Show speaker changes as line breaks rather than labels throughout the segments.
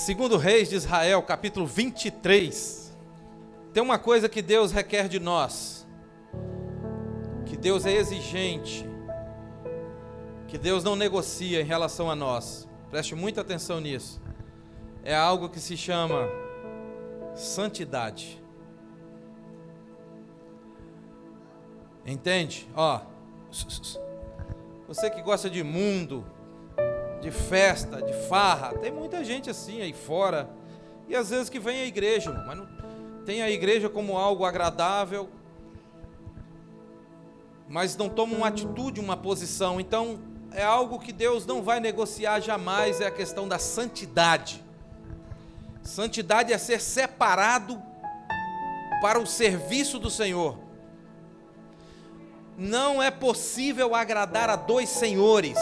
Segundo Reis de Israel, capítulo 23, tem uma coisa que Deus requer de nós, que Deus é exigente, que Deus não negocia em relação a nós. Preste muita atenção nisso. É algo que se chama santidade. Entende? Ó, você que gosta de mundo, de festa, de farra, tem muita gente assim aí fora, e às vezes que vem à igreja, mas não tem a igreja como algo agradável, mas não toma uma atitude, uma posição. Então é algo que Deus não vai negociar jamais, é a questão da santidade. Santidade é ser separado para o serviço do Senhor. Não é possível agradar a dois senhores,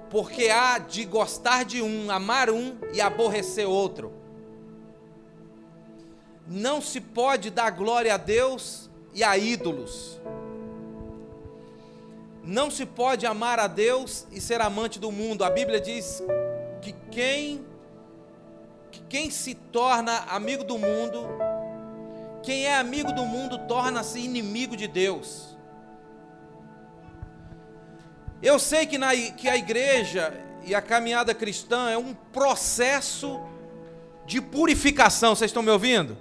porque há de gostar de um, amar um e aborrecer outro. Não se pode dar glória a Deus e a ídolos. Não se pode amar a Deus e ser amante do mundo. A Bíblia diz que quem se torna amigo do mundo, quem é amigo do mundo torna-se inimigo de Deus. Eu sei que a igreja e a caminhada cristã é um processo de purificação. Vocês estão me ouvindo?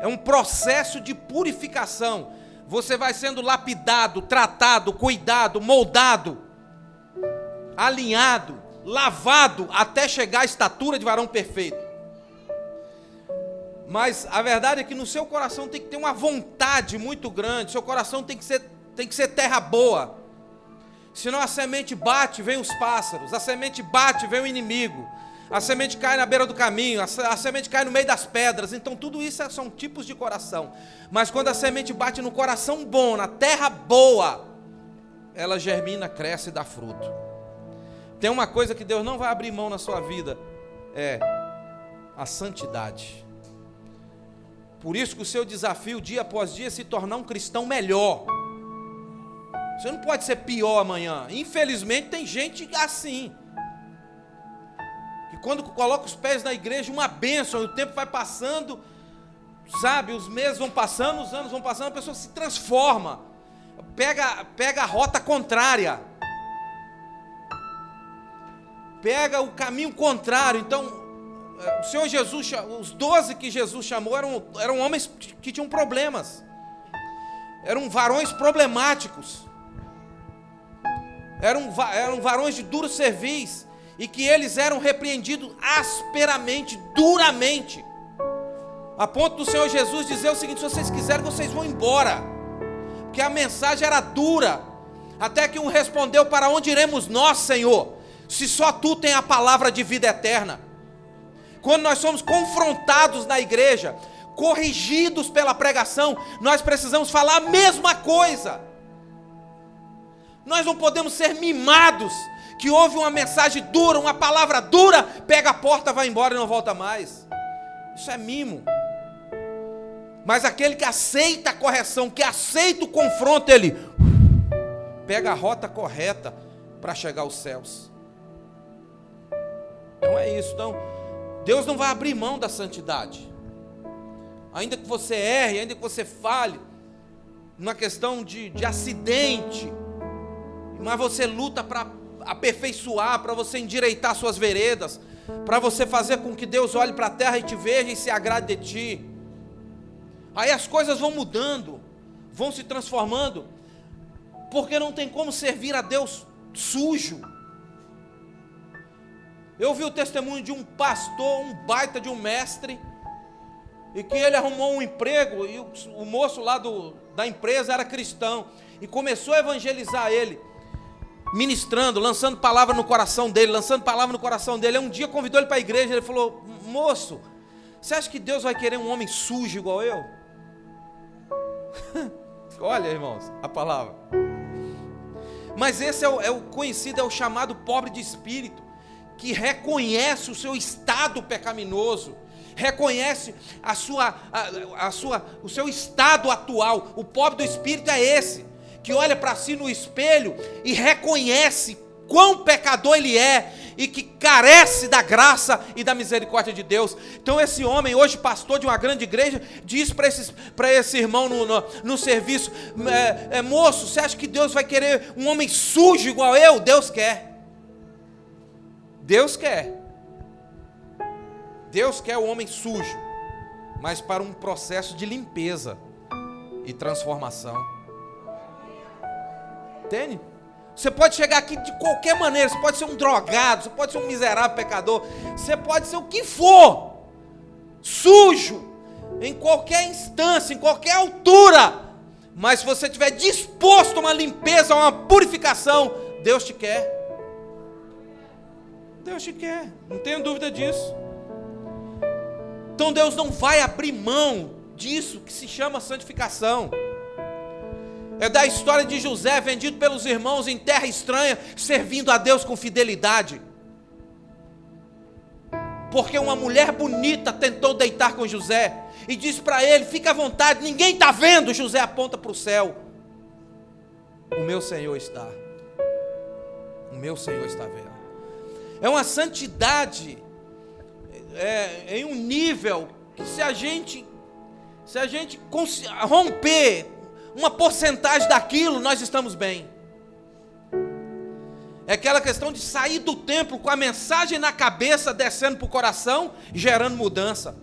É um processo de purificação. Você vai sendo lapidado, tratado, cuidado, moldado, alinhado, lavado, até chegar à estatura de varão perfeito. Mas a verdade é que no seu coração tem que ter uma vontade muito grande. Seu coração tem que ser terra boa. Senão a semente bate, vem os pássaros. A semente bate, vem o inimigo. A semente cai na beira do caminho. A semente cai no meio das pedras. Então tudo isso são tipos de coração. Mas quando a semente bate no coração bom, na terra boa, ela germina, cresce e dá fruto. Tem uma coisa que Deus não vai abrir mão na sua vida, é a santidade. Por isso que o seu desafio dia após dia é se tornar um cristão melhor. Você não pode ser pior amanhã. Infelizmente tem gente assim, que quando coloca os pés na igreja, uma bênção, e o tempo vai passando, sabe, os meses vão passando, os anos vão passando, a pessoa se transforma, pega a rota contrária, pega o caminho contrário. Então o Senhor Jesus, os 12 que Jesus chamou eram homens que tinham problemas, eram varões problemáticos, eram varões de duro cerviz, e que eles eram repreendidos asperamente, duramente, a ponto do Senhor Jesus dizer o seguinte: se vocês quiserem, vocês vão embora, porque a mensagem era dura. Até que um respondeu: para onde iremos nós, Senhor, se só Tu tem a palavra de vida eterna? Quando nós somos confrontados na igreja, corrigidos pela pregação, nós precisamos falar a mesma coisa. Nós não podemos ser mimados, que ouve uma mensagem dura, uma palavra dura, pega a porta, vai embora e não volta mais. Isso é mimo. Mas aquele que aceita a correção, que aceita o confronto, ele pega a rota correta para chegar aos céus. Então é isso. Então, Deus não vai abrir mão da santidade. Ainda que você erre, ainda que você falhe, numa questão de acidente, mas você luta para aperfeiçoar, para você endireitar suas veredas, para você fazer com que Deus olhe para a terra e te veja e se agrade de ti. Aí as coisas vão mudando, vão se transformando, porque não tem como servir a Deus sujo. Eu vi o testemunho de um pastor, um baita de um mestre, e que ele arrumou um emprego, e o moço lá da empresa era cristão, e começou a evangelizar ele, ministrando, lançando palavra no coração dele, Aí um dia convidou ele para a igreja, ele falou: moço, você acha que Deus vai querer um homem sujo igual eu? Olha, irmãos, a palavra. Mas esse é o conhecido, é o chamado pobre de espírito, que reconhece o seu estado pecaminoso, reconhece o seu estado atual. O pobre do espírito é esse, que olha para si no espelho e reconhece quão pecador ele é, e que carece da graça e da misericórdia de Deus. Então esse homem, hoje pastor de uma grande igreja, diz para esse irmão no serviço: moço, você acha que Deus vai querer um homem sujo igual eu? Deus quer. Deus quer. Deus quer o homem sujo, mas para um processo de limpeza e transformação. Entende? Você pode chegar aqui de qualquer maneira, você pode ser um drogado, você pode ser um miserável pecador, você pode ser o que for, sujo, em qualquer instância, em qualquer altura, mas se você estiver disposto a uma limpeza, a uma purificação, Deus te quer. Deus te quer, não tenho dúvida disso. Então Deus não vai abrir mão disso que se chama santificação. É da história de José, vendido pelos irmãos em terra estranha, servindo a Deus com fidelidade. Porque uma mulher bonita tentou deitar com José e disse para ele: fica à vontade, ninguém está vendo. José aponta para o céu: o meu Senhor está. O meu Senhor está vendo. É uma santidade em um nível que se a gente romper uma porcentagem daquilo, nós estamos bem. É aquela questão de sair do templo com a mensagem na cabeça, descendo para o coração, gerando mudança.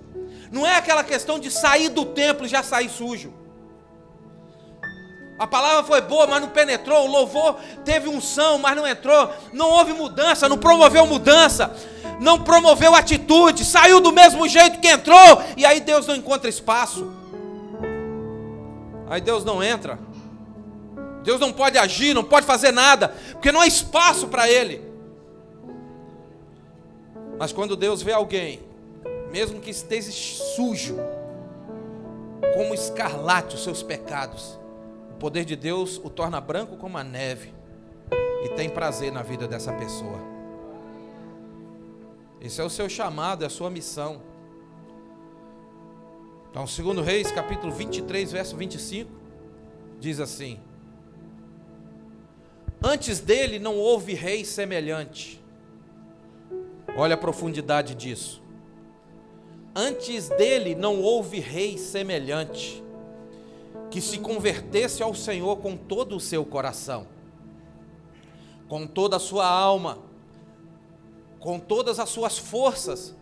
Não é aquela questão de sair do templo e já sair sujo. A palavra foi boa, mas não penetrou. O louvor teve unção, mas não entrou. Não houve mudança, não promoveu mudança, não promoveu atitude, saiu do mesmo jeito que entrou, e aí Deus não encontra espaço. Aí Deus não entra. Deus não pode agir, não pode fazer nada, porque não há espaço para Ele. Mas quando Deus vê alguém, mesmo que esteja sujo, como escarlate os seus pecados, o poder de Deus o torna branco como a neve, e tem prazer na vida dessa pessoa. Esse é o seu chamado, é a sua missão. Então, 2 Reis, capítulo 23, verso 25, diz assim: antes dele não houve rei semelhante. Olha a profundidade disso. Antes dele não houve rei semelhante, que se convertesse ao Senhor com todo o seu coração, com toda a sua alma, com todas as suas forças,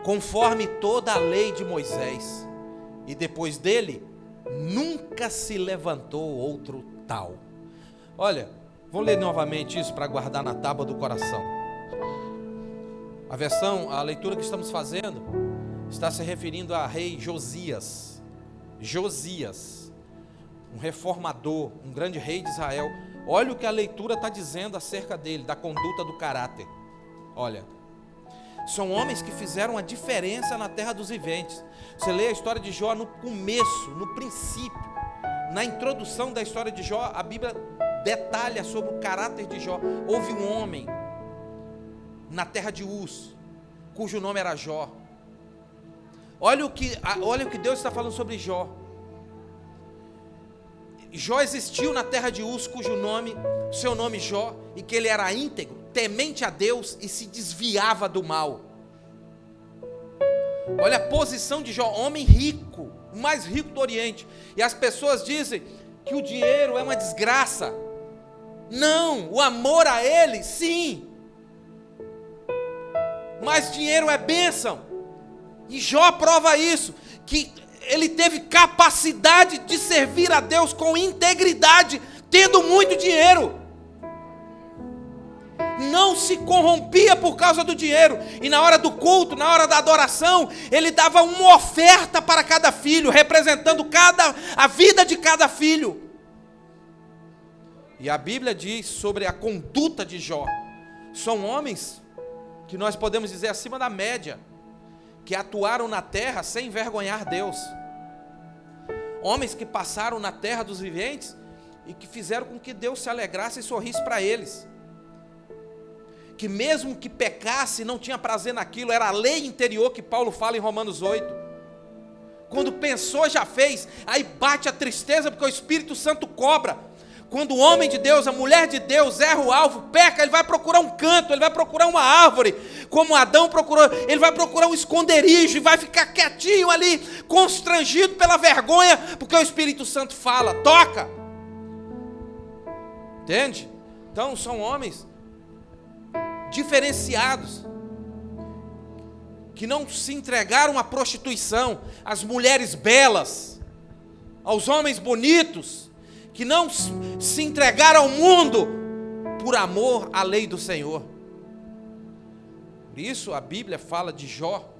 conforme toda a lei de Moisés. E depois dele, nunca se levantou outro tal. Olha, vou ler novamente isso para guardar na tábua do coração. A leitura que estamos fazendo, está se referindo a rei Josias. Josias, um reformador, um grande rei de Israel. Olha o que a leitura está dizendo acerca dele, da conduta do caráter. Olha, são homens que fizeram a diferença na terra dos viventes. Você lê a história de Jó no começo, no princípio, na introdução da história de Jó, a Bíblia detalha sobre o caráter de Jó. Houve um homem na terra de Uz, cujo nome era Jó. Olha o que Deus está falando sobre Jó. Jó existiu na terra de Uz, seu nome Jó, e que ele era íntegro, temente a Deus e se desviava do mal. Olha a posição de Jó, homem rico, o mais rico do Oriente. E as pessoas dizem que o dinheiro é uma desgraça. Não, o amor a ele, sim. Mas dinheiro é bênção. E Jó prova isso, que ele teve capacidade de servir a Deus com integridade, tendo muito dinheiro. Não se corrompia por causa do dinheiro. E na hora do culto, na hora da adoração, ele dava uma oferta para cada filho, representando a vida de cada filho. E a Bíblia diz sobre a conduta de Jó. São homens que nós podemos dizer acima da média, que atuaram na terra sem envergonhar Deus. Homens que passaram na terra dos viventes e que fizeram com que Deus se alegrasse e sorrisse para eles. Que mesmo que pecasse, não tinha prazer naquilo, era a lei interior que Paulo fala em Romanos 8. Quando pensou, já fez, aí bate a tristeza porque o Espírito Santo cobra. Quando o homem de Deus, a mulher de Deus erra o alvo, peca, ele vai procurar um canto, ele vai procurar uma árvore, como Adão procurou, ele vai procurar um esconderijo e vai ficar quietinho ali, constrangido pela vergonha, porque o Espírito Santo fala, toca. Entende? Então são homens diferenciados, que não se entregaram à prostituição, às mulheres belas, aos homens bonitos, que não se entregaram ao mundo por amor à lei do Senhor. Por isso a Bíblia fala de Jó,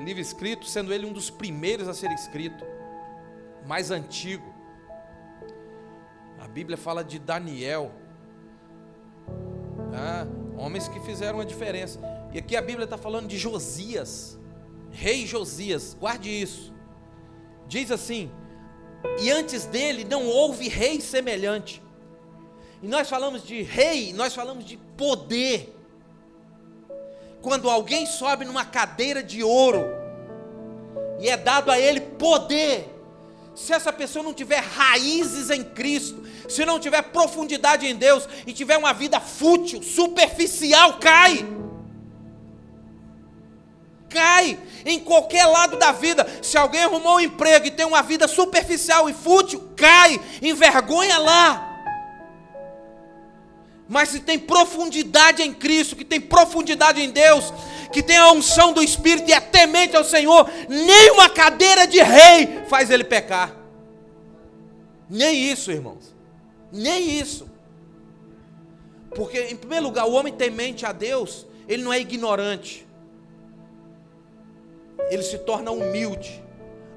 livro escrito, sendo ele um dos primeiros a ser escrito, mais antigo. A Bíblia fala de Daniel, homens que fizeram a diferença. E aqui a Bíblia está falando de Josias, rei Josias, guarde isso. Diz assim: e antes dele não houve rei semelhante. E nós falamos de rei, nós falamos de poder. Quando alguém sobe numa cadeira de ouro e é dado a ele poder, se essa pessoa não tiver raízes em Cristo, se não tiver profundidade em Deus e tiver uma vida fútil, superficial, cai em qualquer lado da vida. Se alguém arrumou um emprego e tem uma vida superficial e fútil, cai, envergonha lá. Mas se tem profundidade em Cristo, que tem profundidade em Deus, que tem a unção do Espírito e é temente ao Senhor, nem uma cadeira de rei faz ele pecar. Nem isso, irmãos, nem isso. Porque em primeiro lugar, o homem temente a Deus, ele não é ignorante, ele se torna humilde.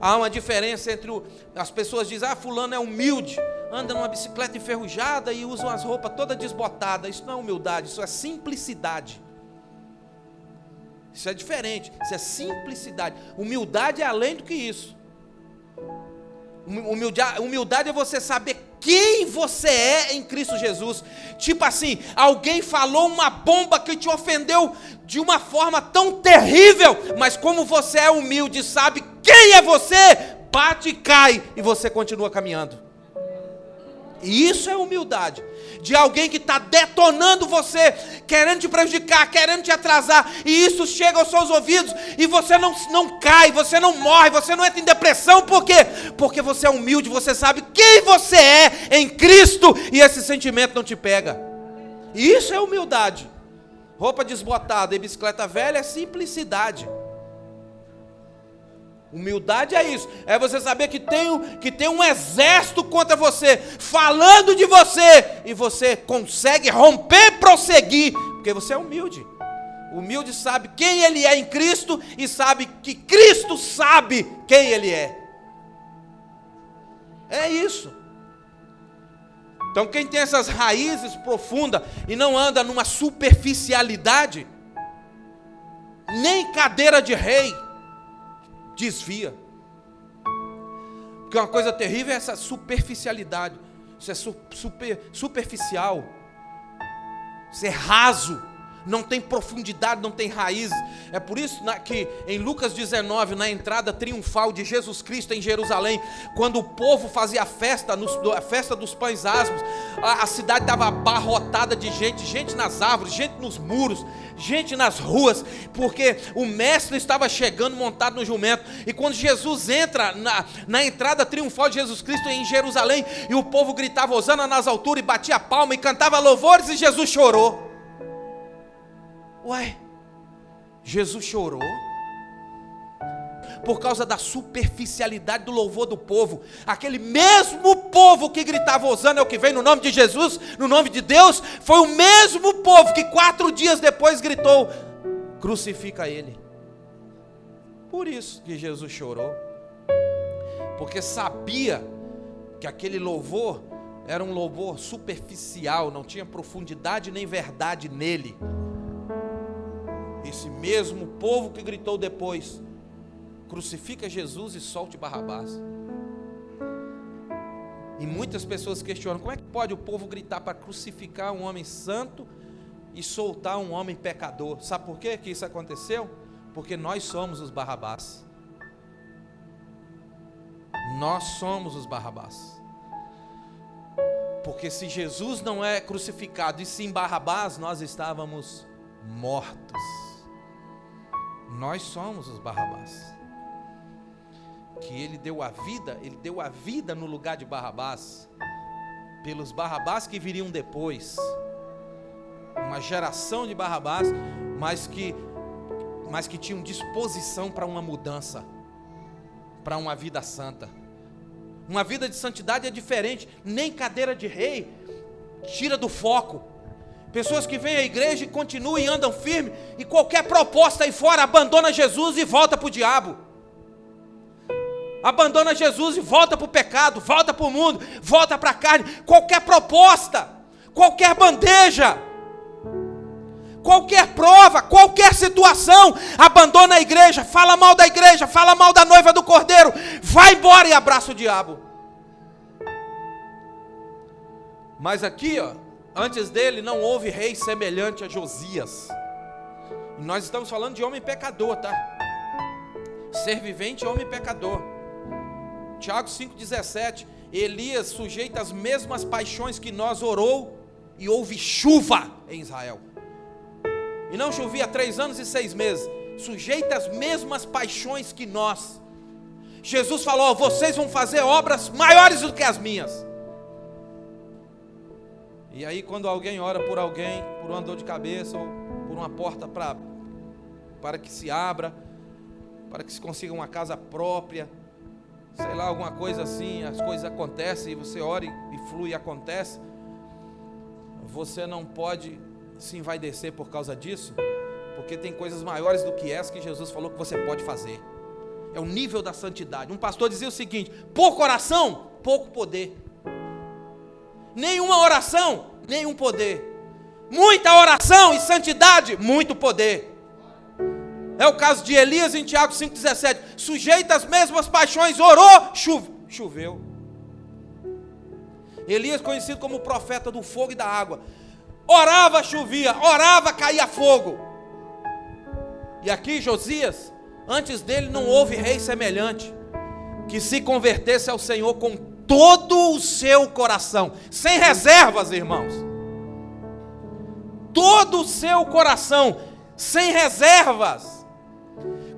Há uma diferença entre as pessoas dizem, fulano é humilde, anda numa bicicleta enferrujada e usa umas roupas toda desbotadas. Isso não é humildade, isso é simplicidade. Isso é diferente, isso é simplicidade. Humildade é além do que isso. Humildade é você saber quem você é em Cristo Jesus. Tipo assim, alguém falou uma bomba que te ofendeu de uma forma tão terrível, mas como você é humilde, sabe quem é você, bate e cai, e você continua caminhando. E isso é humildade. De alguém que está detonando você, querendo te prejudicar, querendo te atrasar, e isso chega aos seus ouvidos, e você não cai, você não morre, você não entra em depressão. Por quê? Porque você é humilde, você sabe quem você é em Cristo, e esse sentimento não te pega. E isso é humildade. Roupa desbotada e bicicleta velha é simplicidade. Humildade é isso, é você saber que tem um exército contra você, falando de você, e você consegue romper e prosseguir, porque você é humilde. Humilde sabe quem ele é em Cristo, e sabe que Cristo sabe quem ele é. É isso. Então quem tem essas raízes profundas, e não anda numa superficialidade, nem cadeira de rei desvia. Porque uma coisa terrível é essa superficialidade. Isso é superficial. Isso é raso. Não tem profundidade, não tem raízes. É por isso que em Lucas 19, na entrada triunfal de Jesus Cristo em Jerusalém, quando o povo fazia a festa dos pães asmos, a cidade estava abarrotada de gente nas árvores, gente nos muros, gente nas ruas, porque o mestre estava chegando montado no jumento. E quando Jesus entra na entrada triunfal de Jesus Cristo em Jerusalém, e o povo gritava hosana nas alturas, e batia palma, e cantava louvores, e Jesus chorou. Ué, Jesus chorou por causa da superficialidade do louvor do povo. Aquele mesmo povo que gritava hosana é o que vem no nome de Jesus, no nome de Deus, foi o mesmo povo que 4 dias depois gritou, crucifica ele. Por isso que Jesus chorou, porque sabia que aquele louvor era um louvor superficial, não tinha profundidade nem verdade nele. Esse mesmo povo que gritou depois, crucifica Jesus e solte Barrabás. E muitas pessoas questionam, como é que pode o povo gritar para crucificar um homem santo e soltar um homem pecador? Sabe por quê que isso aconteceu? Porque nós somos os Barrabás. Nós somos os Barrabás. Porque se Jesus não é crucificado e sim Barrabás, nós estávamos mortos. Nós somos os Barrabás. Que ele deu a vida no lugar de Barrabás, pelos Barrabás que viriam depois. Uma geração de Barrabás, mas que tinham disposição para uma mudança, para uma vida santa. Uma vida de santidade é diferente. Nem cadeira de rei tira do foco. Pessoas que vêm à igreja e continuam e andam firme, e qualquer proposta aí fora abandona Jesus e volta para o diabo. Abandona Jesus e volta para o pecado, volta para o mundo, volta para a carne. Qualquer proposta, qualquer bandeja, qualquer prova, qualquer situação, abandona a igreja, fala mal da igreja, fala mal da noiva do Cordeiro, vai embora e abraça o diabo. Mas aqui, antes dele não houve rei semelhante a Josias. E nós estamos falando de homem pecador, tá? Ser vivente homem pecador. Tiago 5,17, Elias sujeita às mesmas paixões que nós, orou e houve chuva em Israel. E não chovia 3 anos e 6 meses. Sujeita às mesmas paixões que nós. Jesus falou: vocês vão fazer obras maiores do que as minhas. E aí quando alguém ora por alguém, por uma dor de cabeça, ou por uma porta para que se abra, para que se consiga uma casa própria, sei lá, alguma coisa assim, as coisas acontecem, e você ora e flui e acontece, você não pode se envaidecer por causa disso, porque tem coisas maiores do que essa que Jesus falou que você pode fazer. É o nível da santidade. Um pastor dizia o seguinte: pouco oração, pouco poder. Nenhuma oração, nenhum poder. Muita oração e santidade, muito poder. É o caso de Elias em Tiago 5,17. Sujeita às mesmas paixões, orou, choveu. Elias, conhecido como o profeta do fogo e da água, orava, chovia, orava, caía fogo. E aqui Josias, antes dele não houve rei semelhante, que se convertesse ao Senhor com todo o seu coração, sem reservas, irmãos. Todo o seu coração, sem reservas.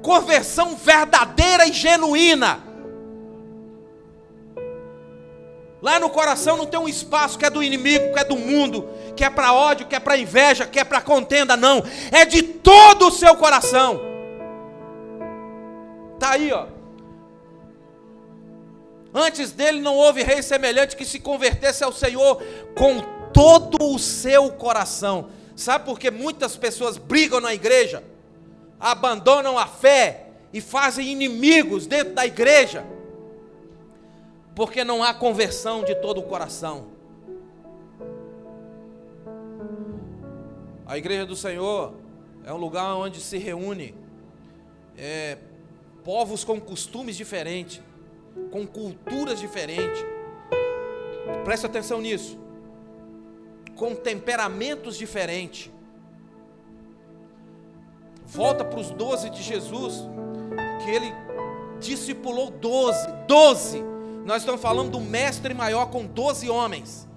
Conversão verdadeira e genuína. Lá no coração não tem um espaço que é do inimigo, que é do mundo, que é para ódio, que é para inveja, que é para contenda, não. É de todo o seu coração. Está aí, Antes dele não houve rei semelhante que se convertesse ao Senhor com todo o seu coração. Sabe por que muitas pessoas brigam na igreja? Abandonam a fé e fazem inimigos dentro da igreja, porque não há conversão de todo o coração. A igreja do Senhor é um lugar onde se reúne povos com costumes diferentes, com culturas diferentes. Preste atenção nisso. Com temperamentos diferentes. Volta para os 12 de Jesus, que ele discipulou 12. Nós estamos falando do mestre maior com 12 homens.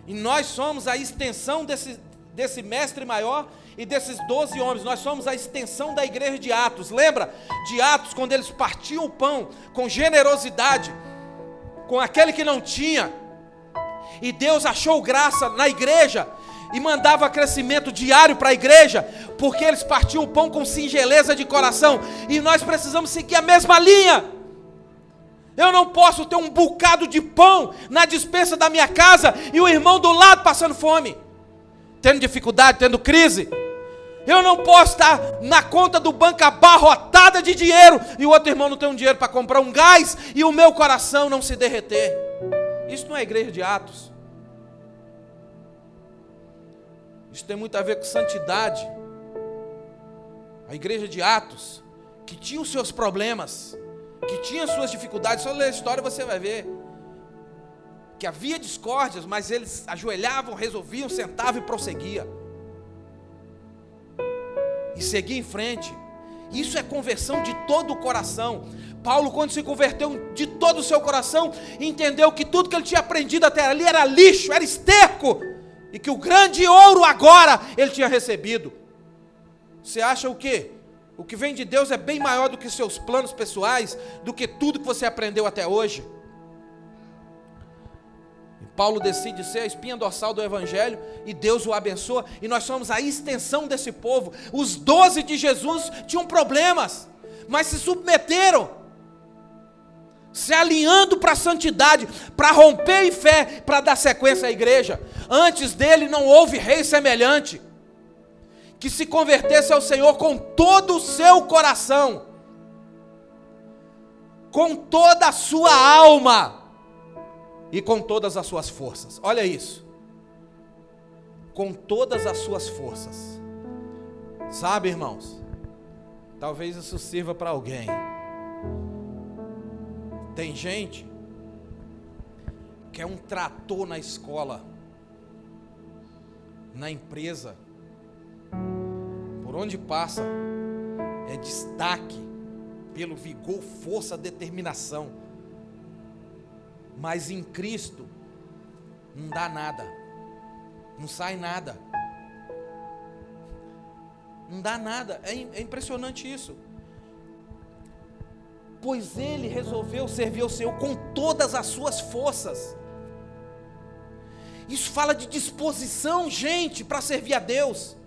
E nós somos a extensão desse mestre maior e desses 12 homens. Nós somos a extensão da igreja de Atos. Lembra de Atos, quando eles partiam o pão com generosidade, com aquele que não tinha. E Deus achou graça na igreja e mandava crescimento diário para a igreja, porque eles partiam o pão com singeleza de coração. E nós precisamos seguir a mesma linha. Eu não posso ter um bocado de pão na despensa da minha casa e o irmão do lado passando fome, tendo dificuldade, tendo crise. Eu não posso estar na conta do banco abarrotada de dinheiro e o outro irmão não tem um dinheiro para comprar um gás e o meu coração não se derreter. Isso não é igreja de Atos. Isso tem muito a ver com santidade. A igreja de Atos, que tinha os seus problemas, que tinha as suas dificuldades, só ler a história você vai ver que havia discórdias, mas eles ajoelhavam, resolviam, sentavam e prosseguiam. E seguia em frente. Isso é conversão de todo o coração. Paulo, quando se converteu de todo o seu coração, entendeu que tudo que ele tinha aprendido até ali era lixo, era esterco, e que o grande ouro agora ele tinha recebido. Você acha o quê? O que vem de Deus é bem maior do que seus planos pessoais, do que tudo que você aprendeu até hoje. E Paulo decide ser a espinha dorsal do Evangelho, e Deus o abençoa, e nós somos a extensão desse povo. Os 12 de Jesus tinham problemas, mas se submeteram, se alinhando para a santidade, para romper em fé, para dar sequência à igreja. Antes dele não houve rei semelhante, que se convertesse ao Senhor com todo o seu coração, com toda a sua alma e com todas as suas forças. Olha isso, com todas as suas forças. Sabe, irmãos, talvez isso sirva para alguém. Tem gente que é um trator na escola, na empresa, por onde passa é destaque pelo vigor, força, determinação, mas em Cristo não dá nada, não sai nada, não dá nada. É impressionante isso. Pois ele resolveu servir ao Senhor com todas as suas forças. Isso fala de disposição, gente, para servir a Deus.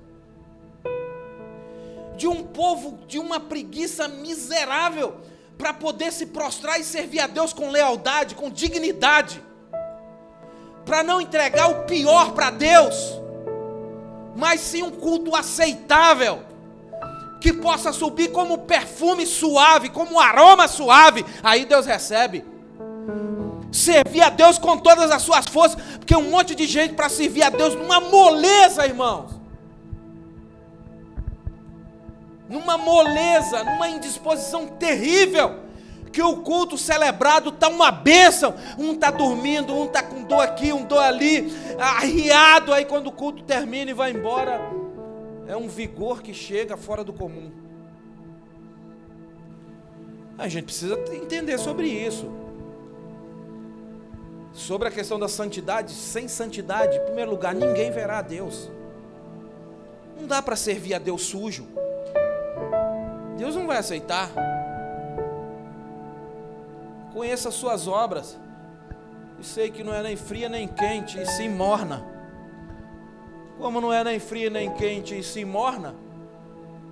De um povo de uma preguiça miserável, para poder se prostrar e servir a Deus com lealdade, com dignidade, para não entregar o pior para Deus, mas sim um culto aceitável, que possa subir como perfume suave, como aroma suave. Aí Deus recebe. Servir a Deus com todas as suas forças, porque um monte de gente para servir a Deus numa moleza, irmãos, numa moleza, numa indisposição terrível, que o culto celebrado está uma bênção. Um está dormindo, um está com dor aqui, um dor ali, arriado. Aí quando o culto termina e vai embora, é um vigor que chega fora do comum. A gente precisa entender sobre isso, sobre a questão da santidade. Sem santidade, em primeiro lugar, ninguém verá a Deus. Não dá para servir a Deus sujo. Deus não vai aceitar. Conheça as suas obras, e sei que não é nem fria nem quente, e sim morna. Como não é nem fria nem quente, e sim morna,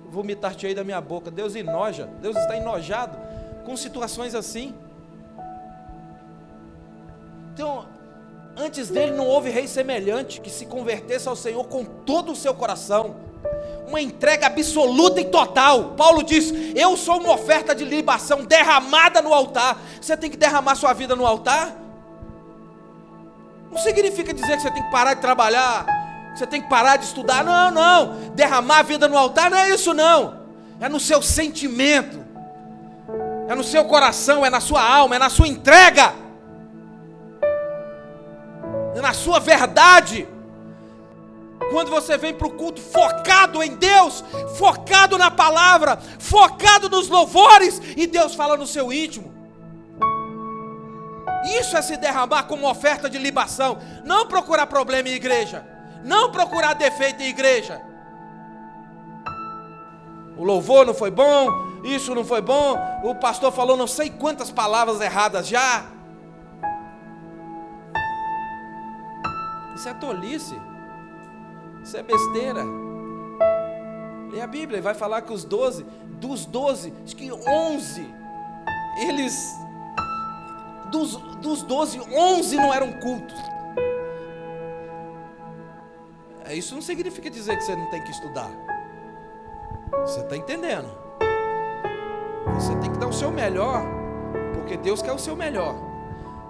vomitar-te-ei da minha boca. Deus enoja, Deus está enojado com situações assim. Então, antes dele não houve rei semelhante, que se convertesse ao Senhor com todo o seu coração, uma entrega absoluta e total. Paulo diz: eu sou uma oferta de libação derramada no altar. Você tem que derramar sua vida no altar? Não significa dizer que você tem que parar de trabalhar, que você tem que parar de estudar. Não, não, derramar a vida no altar não é isso, não. É no seu sentimento, é no seu coração, é na sua alma, é na sua entrega, é na sua verdade. Quando você vem para o culto focado em Deus, focado na palavra, focado nos louvores, e Deus fala no seu íntimo, isso é se derramar como oferta de libação. Não procurar problema em igreja, não procurar defeito em igreja. O louvor não foi bom, isso não foi bom, o pastor falou não sei quantas palavras erradas já. Isso é tolice. Isso é besteira. Lê a Bíblia, vai falar que os 12, dos 12, acho que 11, eles, dos 12, 11 não eram cultos. Isso não significa dizer que você não tem que estudar. Você está entendendo? Você tem que dar o seu melhor, porque Deus quer o seu melhor.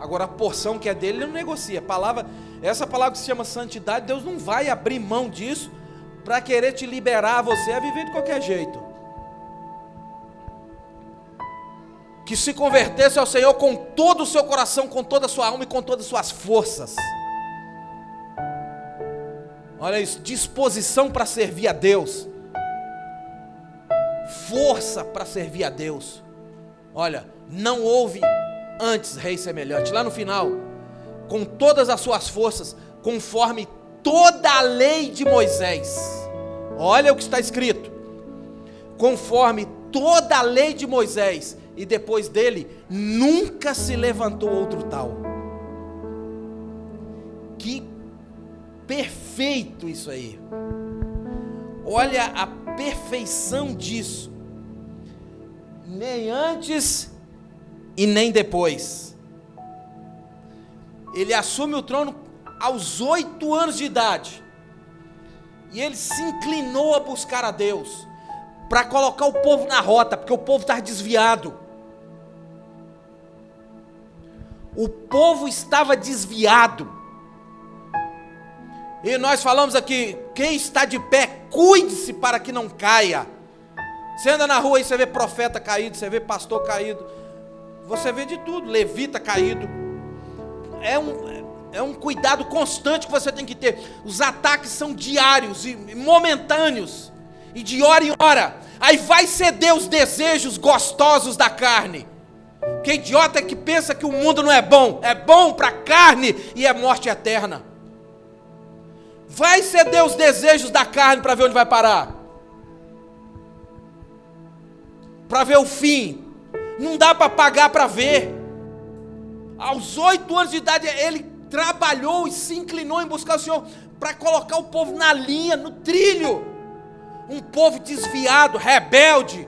Agora a porção que é dele, ele não negocia. Essa palavra que se chama santidade, Deus não vai abrir mão disso para querer te liberar você a viver de qualquer jeito. Que se convertesse ao Senhor com todo o seu coração, com toda a sua alma e com todas as suas forças. Olha isso, disposição para servir a Deus. força para servir a Deus. Olha, não houve antes rei semelhante. Lá no final, com todas as suas forças, conforme toda a lei de Moisés. Olha o que está escrito: conforme toda a lei de Moisés, e depois dele nunca se levantou outro tal. Que perfeito isso aí. Olha a perfeição disso. Nem antes e nem depois. Ele assume o trono aos 8 anos de idade. E ele se inclinou a buscar a Deus, para colocar o povo na rota, porque o povo estava desviado. O povo estava desviado. E nós falamos aqui, quem está de pé, cuide-se para que não caia. Você anda na rua aí, você vê profeta caído, você vê pastor caído, você vê de tudo, levita caído. É um cuidado constante que você tem que ter. Os ataques são diários e momentâneos, e de hora em hora. Aí vai ceder os desejos gostosos da carne. Que idiota é que pensa que o mundo não é bom? É bom para a carne e é morte eterna. Vai ceder os desejos da carne para ver onde vai parar, para ver o fim. Não dá para pagar para ver. Aos 8 anos de idade ele trabalhou e se inclinou em buscar o Senhor, para colocar o povo na linha, no trilho. Um povo desviado, rebelde,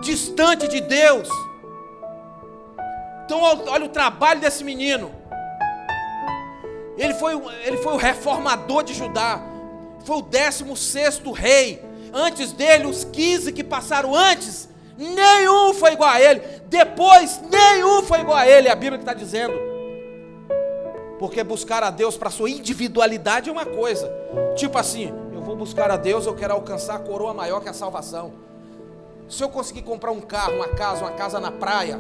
distante de Deus. Então olha o trabalho desse menino. Ele foi o reformador de Judá. Foi o 16º rei. Antes dele, os 15 que passaram antes, nenhum foi igual a ele. Depois, nenhum foi igual a ele. É a Bíblia que está dizendo. Porque buscar a Deus para a sua individualidade é uma coisa. Tipo assim, eu vou buscar a Deus, eu quero alcançar a coroa maior que a salvação. Se eu conseguir comprar um carro, uma casa na praia,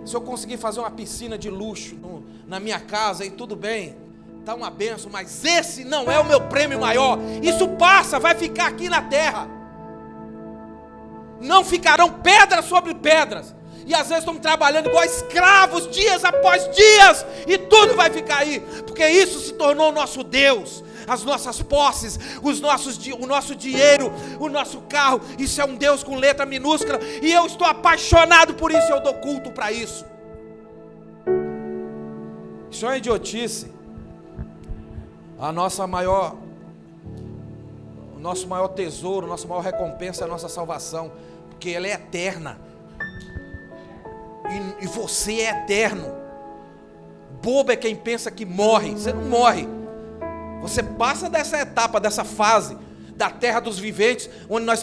se eu conseguir fazer uma piscina de luxo na minha casa, aí tudo bem, está uma bênção, mas esse não é o meu prêmio maior. Isso passa, vai ficar aqui na terra. Não ficarão pedras sobre pedras. E às vezes estamos trabalhando igual escravos, dias após dias, e tudo vai ficar aí, porque isso se tornou o nosso Deus. As nossas posses, o nosso dinheiro, o nosso carro, isso é um Deus com letra minúscula, e eu estou apaixonado por isso, eu dou culto para isso. Isso é uma idiotice. O nosso maior tesouro, nossa maior recompensa é a nossa salvação, porque ela é eterna, e você é eterno. Bobo é quem pensa que morre. Você não morre. Você passa dessa etapa, dessa fase da terra dos viventes, onde nós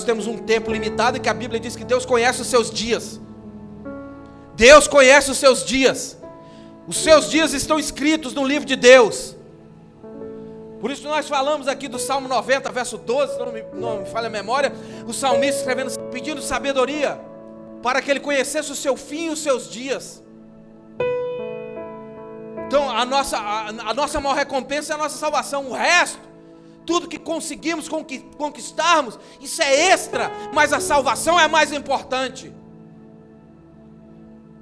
temos um tempo limitado, e que a Bíblia diz que Deus conhece os seus dias. Deus conhece os seus dias. Os seus dias estão escritos no livro de Deus. Por isso nós falamos aqui do Salmo 90, verso 12, não me falha a memória, o salmista escrevendo, pedindo sabedoria, para que ele conhecesse o seu fim e os seus dias. Então a nossa maior recompensa é a nossa salvação. O resto, tudo que conseguimos conquistarmos, isso é extra, mas a salvação é mais importante.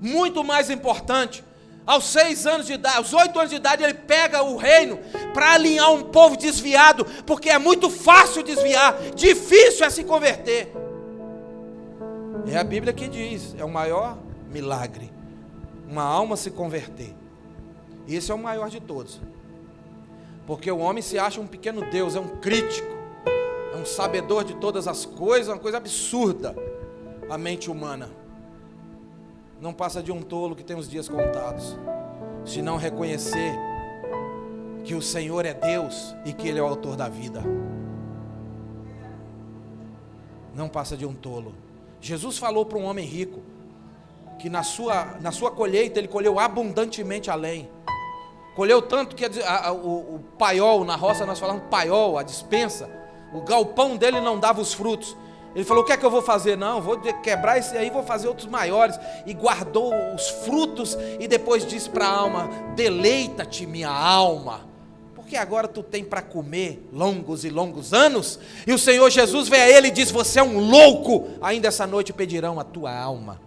Muito mais importante. Aos 6 anos de idade, aos 8 anos de idade, ele pega o reino para alinhar um povo desviado, porque é muito fácil desviar, difícil é se converter. É a Bíblia que diz, é o maior milagre, uma alma se converter. Esse é o maior de todos, porque o homem se acha um pequeno Deus, é um crítico, é um sabedor de todas as coisas, uma coisa absurda. A mente humana não passa de um tolo que tem os dias contados, se não reconhecer que o Senhor é Deus e que Ele é o autor da vida. Não passa de um tolo. Jesus falou para um homem rico que na sua colheita ele colheu abundantemente além. Colheu tanto que o paiol, na roça nós falamos paiol, a despensa, o galpão dele não dava os frutos. Ele falou, o que é que eu vou fazer? Não, vou quebrar esse aí, vou fazer outros maiores. E guardou os frutos e depois disse para a alma, deleita-te minha alma. Por porque agora tu tem para comer longos e longos anos, e o Senhor Jesus vê a ele e diz: você é um louco, ainda essa noite pedirão a tua alma.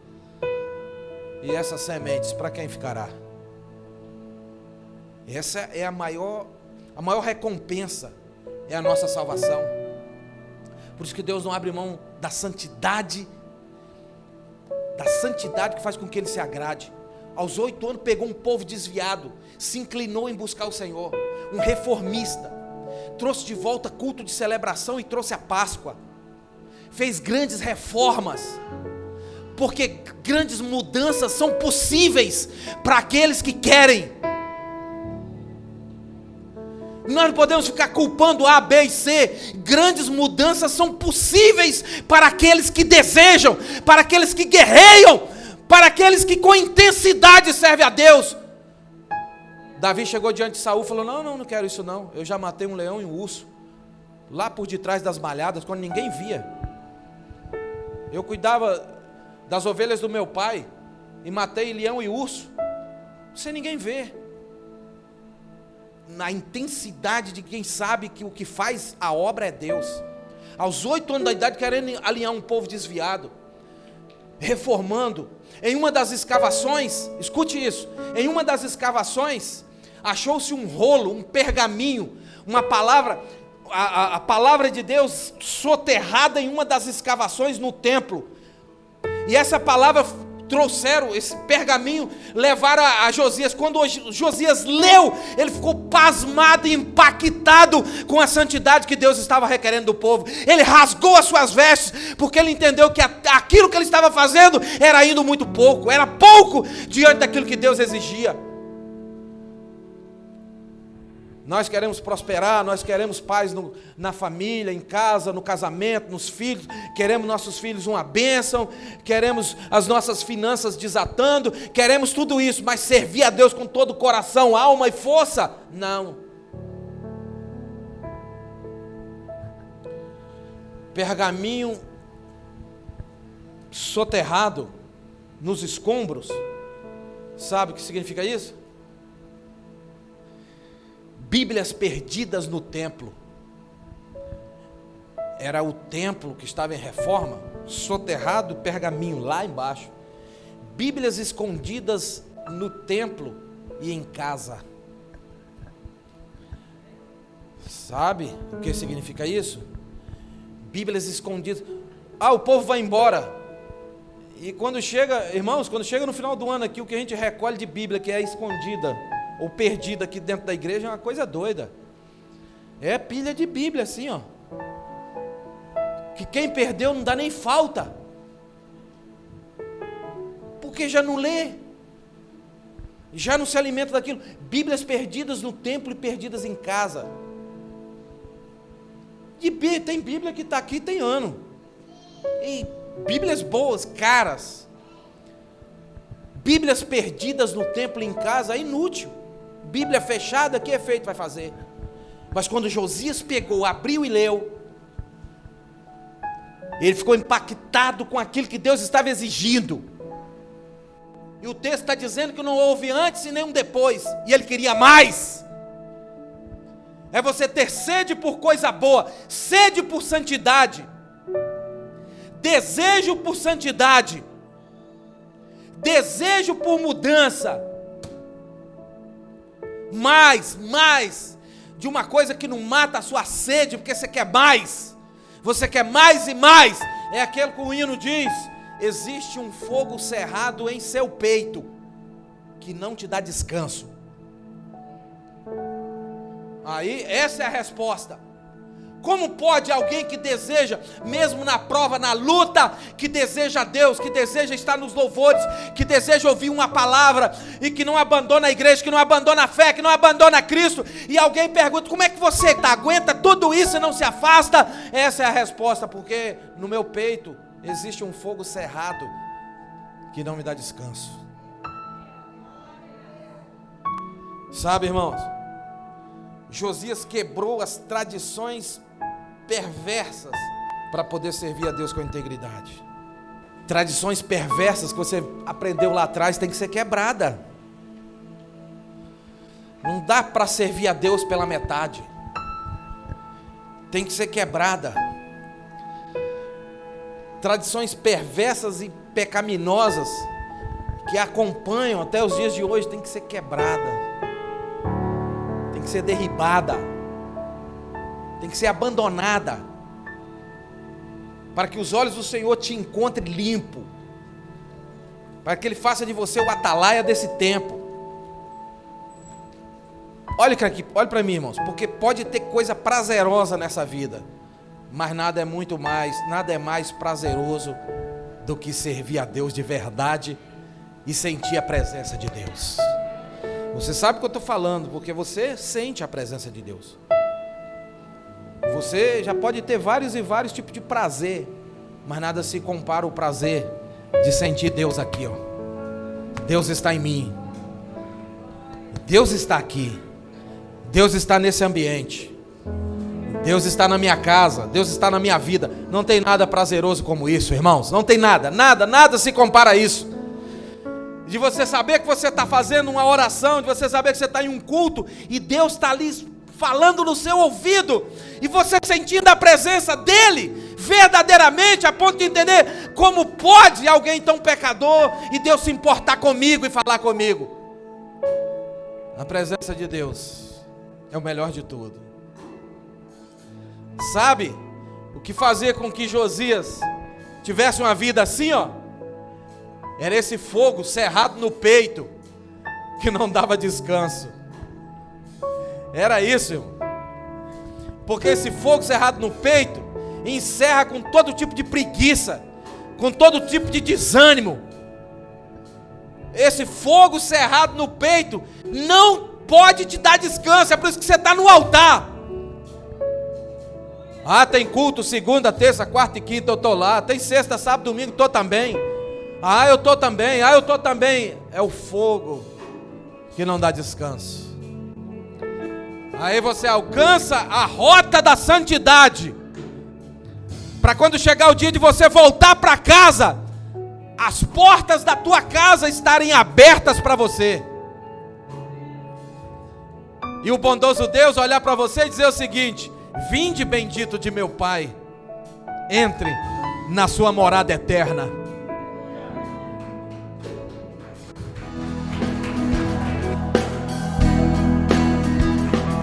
E essas sementes, para quem ficará? Essa é a maior recompensa, é a nossa salvação. Por isso que Deus não abre mão da santidade que faz com que Ele se agrade. Aos 8 anos pegou um povo desviado, se inclinou em buscar o Senhor, um reformista, trouxe de volta culto de celebração e trouxe a Páscoa, fez grandes reformas, porque grandes mudanças são possíveis para aqueles que querem. Nós não podemos ficar culpando A, B e C. Grandes mudanças são possíveis para aqueles que desejam, para aqueles que guerreiam, para aqueles que com intensidade servem a Deus. Davi chegou diante de Saul e falou: não quero isso não. Eu já matei um leão e um urso, lá por detrás das malhadas, quando ninguém via. Eu cuidava das ovelhas do meu pai e matei leão e urso, sem ninguém ver. Na intensidade de quem sabe que o que faz a obra é Deus. Aos 8 anos da idade, querendo alinhar um povo desviado, reformando. Em uma das escavações, escute isso, em uma das escavações, achou-se um rolo, um pergaminho, uma palavra, a palavra de Deus soterrada em uma das escavações no templo. E essa palavra trouxeram, esse pergaminho, levaram a Josias. Quando Josias leu, ele ficou pasmado e impactado com a santidade que Deus estava requerendo do povo. Ele rasgou as suas vestes, porque ele entendeu que aquilo que ele estava fazendo era indo muito pouco, era pouco diante daquilo que Deus exigia. Nós queremos prosperar, nós queremos paz na família, em casa, no casamento, nos filhos, queremos nossos filhos uma bênção, queremos as nossas finanças desatando, queremos tudo isso, mas servir a Deus com todo o coração, alma e força? Não. Pergaminho soterrado nos escombros, sabe o que significa isso? Bíblias perdidas no templo. Era o templo que estava em reforma, soterrado, pergaminho lá embaixo. Bíblias escondidas no templo e em casa. Sabe o que significa isso? Bíblias escondidas. O povo vai embora. E quando chega, irmãos, quando chega no final do ano aqui, o que a gente recolhe de Bíblia que é escondida ou perdida aqui dentro da igreja é uma coisa doida. É pilha de Bíblia assim, ó, que quem perdeu não dá nem falta, porque já não lê, já não se alimenta daquilo. Bíblias perdidas no templo e perdidas em casa. E tem Bíblia que está aqui tem ano, e Bíblias boas, caras. Bíblias perdidas no templo e em casa é inútil. Bíblia fechada, que efeito vai fazer? Mas quando Josias pegou, abriu e leu, ele ficou impactado com aquilo que Deus estava exigindo. E o texto está dizendo que não houve antes e nem um depois, e ele queria mais. É você ter sede por coisa boa, sede por santidade, desejo por santidade, desejo por mudança. Mais de uma coisa que não mata a sua sede, porque você quer mais, você quer mais e mais. É aquele que o hino diz: existe um fogo cerrado em seu peito, que não te dá descanso. Aí, essa é a resposta. Como pode alguém que deseja, mesmo na prova, na luta, que deseja Deus, que deseja estar nos louvores, que deseja ouvir uma palavra, e que não abandona a igreja, que não abandona a fé, que não abandona Cristo, e alguém pergunta: como é que você aguenta tudo isso e não se afasta? Essa é a resposta: porque no meu peito existe um fogo cerrado, que não me dá descanso. Sabe, irmãos, Josias quebrou as tradições perversas para poder servir a Deus com integridade. Tradições perversas que você aprendeu lá atrás tem que ser quebrada. Não dá para servir a Deus pela metade. Tem que ser quebrada. Tradições perversas e pecaminosas que acompanham até os dias de hoje tem que ser quebrada. Tem que ser derribada. Tem que ser abandonada. Para que os olhos do Senhor te encontrem limpo. Para que Ele faça de você o atalaia desse tempo. Olha aqui, olha para mim, irmãos, porque pode ter coisa prazerosa nessa vida, mas nada é mais prazeroso do que servir a Deus de verdade e sentir a presença de Deus. Você sabe o que eu estou falando, porque você sente a presença de Deus. Você já pode ter vários e vários tipos de prazer, mas nada se compara ao prazer de sentir Deus aqui, ó. Deus está em mim. Deus está aqui. Deus está nesse ambiente. Deus está na minha casa. Deus está na minha vida. Não tem nada prazeroso como isso, irmãos. Não tem nada se compara a isso. De você saber que você está fazendo uma oração, de você saber que você está em um culto e Deus está ali falando no seu ouvido, e você sentindo a presença dEle verdadeiramente, a ponto de entender como pode alguém tão pecador e Deus se importar comigo e falar comigo. A presença de Deus é o melhor de tudo. Sabe o que fazia com que Josias tivesse uma vida assim, ó? Era esse fogo cerrado no peito que não dava descanso. Era isso, irmão. Porque esse fogo cerrado no peito encerra com todo tipo de preguiça, com todo tipo de desânimo. Esse fogo cerrado no peito não pode te dar descanso. É por isso que você está no altar. Ah, tem culto segunda, terça, quarta e quinta, eu estou lá. Tem sexta, sábado, domingo, estou também. Ah, eu estou também. Ah, eu estou também. É o fogo que não dá descanso. Aí você alcança a rota da santidade, para quando chegar o dia de você voltar para casa, as portas da tua casa estarem abertas para você. E o bondoso Deus olhar para você e dizer o seguinte: vinde bendito de meu Pai, entre na sua morada eterna.